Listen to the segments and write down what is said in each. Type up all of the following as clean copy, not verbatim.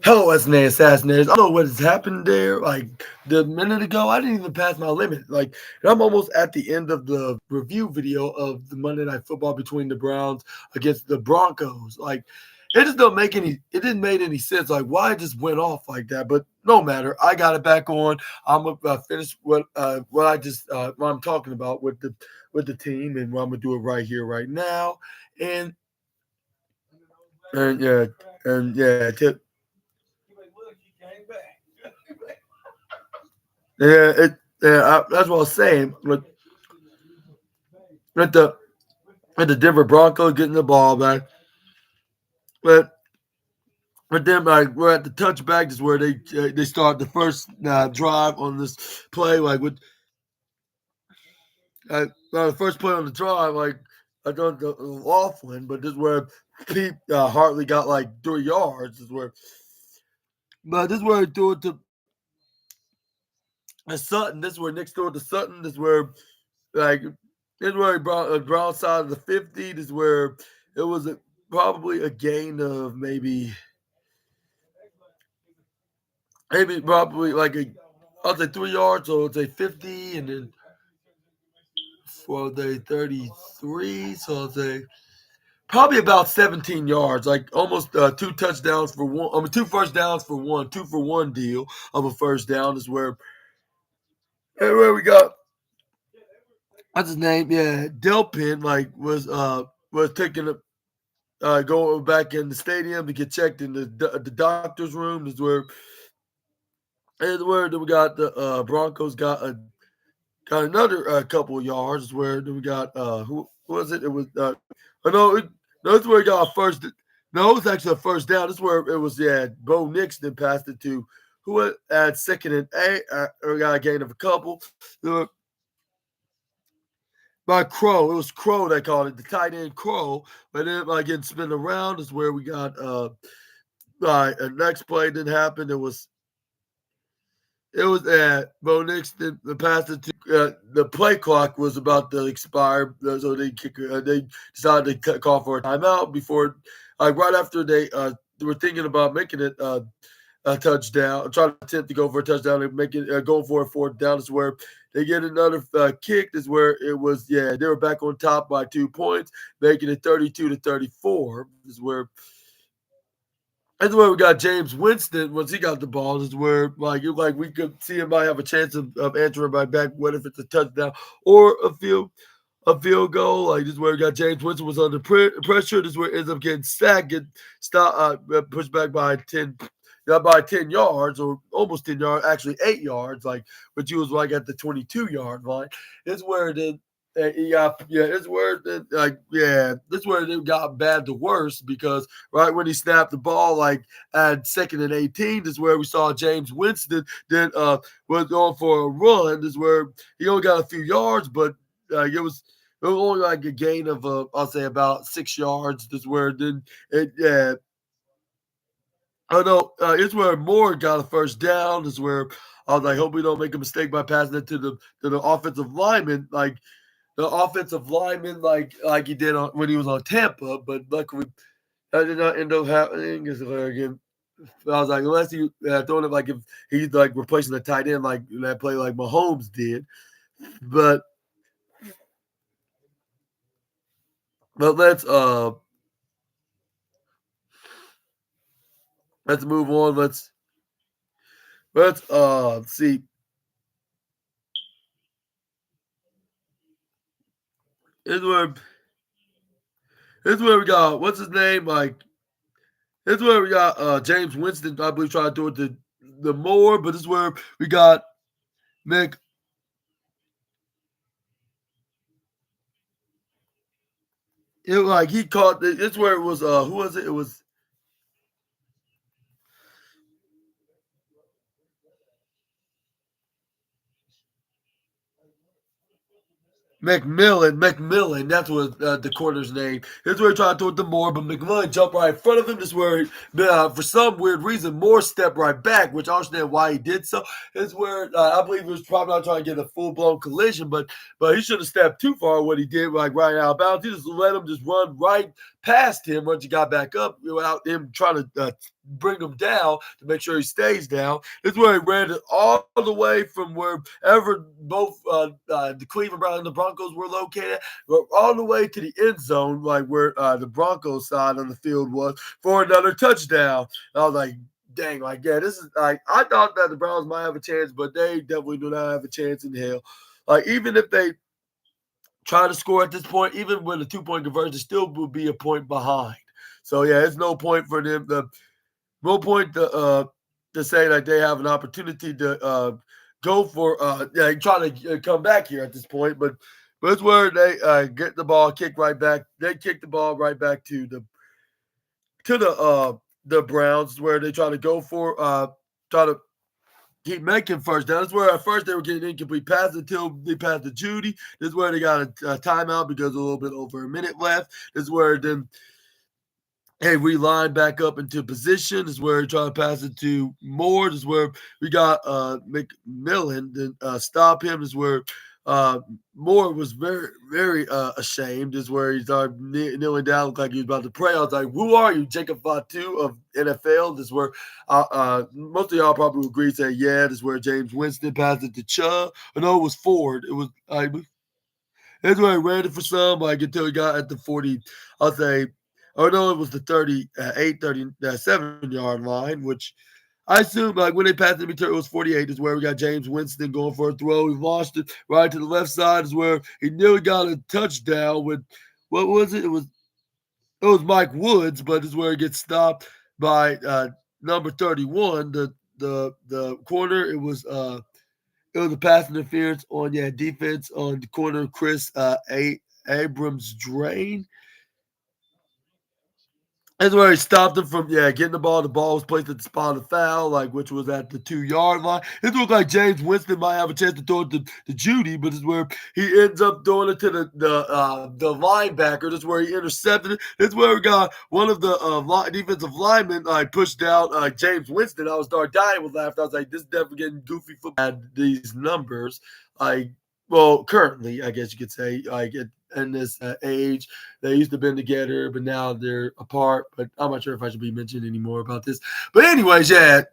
Hello, SNA assassinators. I don't know what has happened there. Like the minute ago, I didn't even pass my limit. And I'm almost at the end of the review video of the Monday Night Football between the Browns against the Broncos. It just don't make any. It didn't make any sense. Like why it just went off like that. But no matter. I got it back on. I'm gonna finish what I'm talking about with the team, and I'm gonna do it right here, right now. And and yeah, and yeah. Yeah, that's what I was saying. With the with the Denver Broncos getting the ball back, but then we're at the touchback is where they start the first drive on this play. The first play on the drive, I don't know Laughlin, but this is where Pete Hartley got like 3 yards. This is where he threw it to Sutton. This is where Nick threw it to Sutton. Like this is where he brought a brown side of the 50. This is where it was probably a gain of maybe probably like I'll say 3 yards, so it's a 50, and then for the 33, so I'll say probably about 17 yards, like almost 2 touchdowns for one. I mean, 2 first downs for one, 2-for-1 deal of a first down is where we got what's his name? Yeah, Delpin was taking going back in the stadium to get checked in the doctor's room. Is where we got the Broncos got another couple of yards. Is where then we got who was it? It was oh, no, no, that's where we got our first. No, it was actually a first down. This is where it was. Yeah, Bo Nix then passed it to who had second and 8. We got a gain of a couple. By Crow. It was Crow they called it, the tight end Crow. But then getting spin around is where we got next play didn't happen. It was Bo Nix did the pass it to the play clock was about to expire, so they decided to call for a timeout before right after they were thinking about making it a touchdown, trying to attempt to go for a touchdown and make it go for a fourth down. Is where they get another kick. Is where it was. Yeah, they were back on top by 2 points, making it 32-34. That's where we got James Winston. Once he got the ball, is where we could see him might have a chance of answering right back. What if it's a touchdown or a field goal? Like this is where we got James Winston was under pressure. This is where it ends up getting sacked, get pushed back by 10. Not by 10 yards or almost 10 yards, actually 8 yards, but you was at the 22-yard line. This is where the yeah, this is where this is where it got bad to worse because right when he snapped the ball, at second and 18, this is where we saw James Winston then was going for a run. This is where he only got a few yards, but it was only like a gain of I'll say about 6 yards. This is where then it yeah. Oh no, it's where Moore got a first down. This is where I was like, hope we don't make a mistake by passing it to the offensive lineman, the offensive lineman, like he did when he was on Tampa. But luckily, that did not end up happening. Again, I was like, unless he throwing it if he's replacing the tight end like that play like Mahomes did. But let's move on. Let's see. Here's where here's where we got what's his name This is where we got James Winston, I believe, trying to do it to the Moore, but this is where we got Nick. He caught. This is where it was. Who was it? It was. McMillan, that's what the corner's name. Here's where he tried to throw it to Moore, but McMillan jumped right in front of him. This is where, for some weird reason, Moore stepped right back, which I understand why he did so. Is where I believe he was probably not trying to get a full blown collision, but he should have stepped too far. What he did, like right out of bounds, he just let him just run right past him once he got back up without him trying to bring him down to make sure he stays down. This is where he ran it all the way from wherever both the Cleveland Browns and the Broncos were located, all the way to the end zone, like where the Broncos side on the field was, for another touchdown. And I was like, dang, like, yeah, this is like, I thought that the Browns might have a chance, but they definitely do not have a chance in hell. Like, even if they try to score at this point, even with a 2 point conversion, still will be a point behind. So yeah, it's no point for them. No point to say that they have an opportunity to go for try to come back here at this point. But it's where they get the ball kicked right back. They kick the ball right back to the Browns, where they try to go for try to keep making first down. That's where at first they were getting incomplete passes until they passed to Judy. This is where they got a timeout because a little bit over a minute left. This is where then we line back up into position. This is where we try to pass it to Moore. This is where we got McMillan to stop him. This is where Moore was very, very ashamed. This is where he started kneeling down, looked like he was about to pray. I was like, "Who are you, Jacob Fatu of NFL?" This is where most of y'all probably agree, say, "Yeah." This is where James Winston passed it to Chubb. No, it was Ford. It was that's where he ran it for some, like until he got at the 40. I'll say, oh no, it was the 37-yard line, which I assume, like, when they passed it, it was 48, is where we got James Winston going for a throw. He launched it right to the left side, is where he nearly got a touchdown with, what was it? It was Mike Woods, but is where he gets stopped by number 31, the corner. It was a pass interference on defense on the corner, Chris Abrams drain. That's where he stopped him from getting the ball. The ball was placed at the spot of foul, like which was at the 2 yard line. It looked like James Winston might have a chance to throw it to Judy, but it's where he ends up throwing it to the linebacker. That's where he intercepted it. That's where we got one of the defensive linemen pushed down James Winston. I was dying with laughter. I was like, this is definitely getting goofy football. Had these numbers, currently, I guess you could say, in this age. They used to been together, but now they're apart. But I'm not sure if I should be mentioning any more about this. But anyways, that's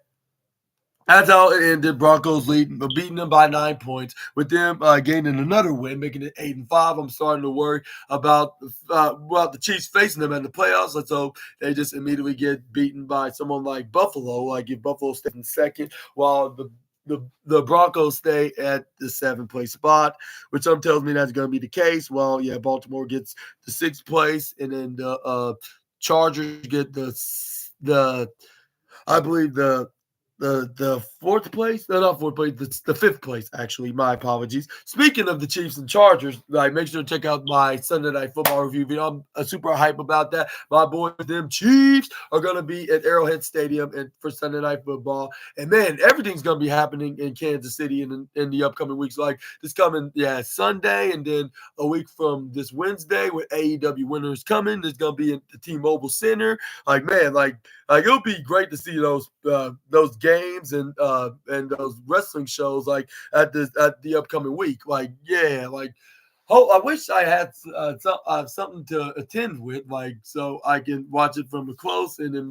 how it ended. Broncos beating them by 9 points. With them gaining another win, making it 8-5. I'm starting to worry about the Chiefs facing them in the playoffs. Let's hope they just immediately get beaten by someone like Buffalo. Like if Buffalo stays in second, while the Broncos stay at the 7th place spot, which some tells me that's going to be the case. Well, yeah, Baltimore gets the 6th place, and then the Chargers get the I believe the 4th place. No, not 4th place. The 5th place, actually. My apologies. Speaking of the Chiefs and Chargers, make sure to check out my Sunday Night Football review video. I'm super hype about that. My boys, them Chiefs, are going to be at Arrowhead Stadium for Sunday Night Football. And, man, everything's going to be happening in Kansas City in the upcoming weeks. Like this coming, Sunday, and then a week from this Wednesday with AEW Winners coming. There's going to be at the T-Mobile Center. Like, man, it'll be great to see those games and those wrestling shows at the upcoming week. I wish I had something to attend with, so I can watch it from a close and then